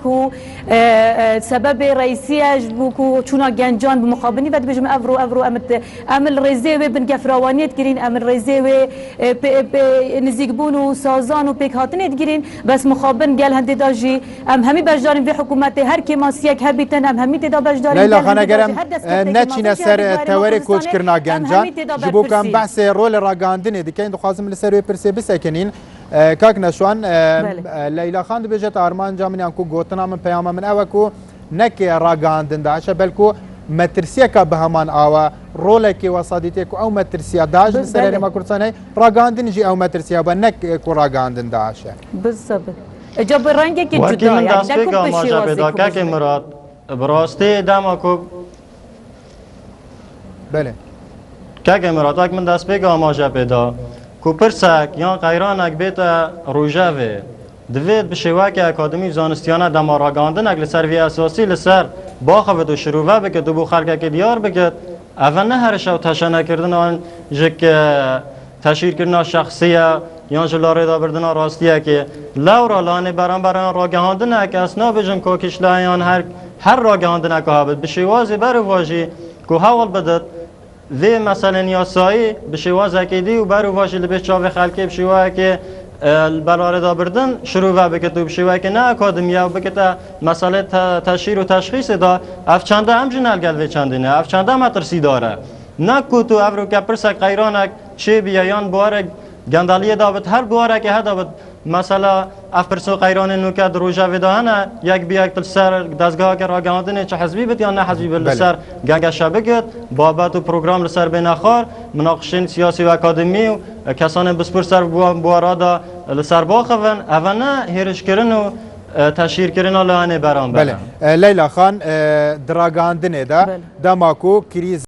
كو سبب رئيسية بوكو تشونا جنجان بمقابلني بعد بيجم افرو امل ريزيوي بن كفراوانيت كرين امل ريزيوي نزيقبون سازان وبيك هاتنيت كرين بس مقابل قال هندي داجي ام همي بجدارين في حكومات هر كي ماسيك هبيتن ام همي تدا بجدارين ليلى خانا قرم نتشينا سر توري كوش كرنا جنجان جبو كان بحث رول راغاندني دي كاين دخازم لسر برسي بسكنين كاك نشوان ليلى خان بيجت ارمان جامني انكو غوتنا من بياما من اوكو نك راغاندن داش بلكو مترسيك بهمان اوا رولك وصاديتك او مترسيا داش سرير ما كرتساني راغاندن جي او مترسيا بنك كو راغاندن داش بالضبط جاب رنگك جدا يعني نكون بشي كاك مراد براستي دامكو بله كاك مراد من دست بگا ماجا پیدا کو پرسک یا قیرانک بیت روژاوی دوید به شواک اکادمی زانستیانه دما راگاندن اگل سروی اساسی لسر باخوید و شروعه بکد و بو خلقه که دیار بکد اول نه هر شو تشنه کردن آن جک تشیر کردن شخصیه یا جلاره دا بردن راستیه که لورا لانه بران راگاندن که اسنا بجن کوکش لایان هر راگاندن که هابد به شوازی برو واجی که حوال بدد و مثلا یاسایی به شواز اکیدی و برو واجی لبیش چاوی خلقی به شواه که براره دا بردن شروع بکت و بشوه که نه اکادمیا و بکت مسئله تشخیص و تشخیص دا افچنده هم جنال گلوه چندینه افچنده مترسی داره نه کتو افرو که پرسک قیرانک چه بیایان بواره گندالیه دابد هر بواره که هدابد مثلا افرسو قیران نوکه دروژه ودانه یک بیاک تل سر دستگاه که راگاندنه چه حزبی بد یا نه حزبی بد لسر گنگ شبکت بابت و پروگرام لسر بینخوار مناقشین سیاسی و اکادمی و کسان بسپور سر بوارادا لسر باخون اونا هیرش کردن و تشهیر کردن لانه برام بله لیلا خان دراگاندنه دا دماکو کریز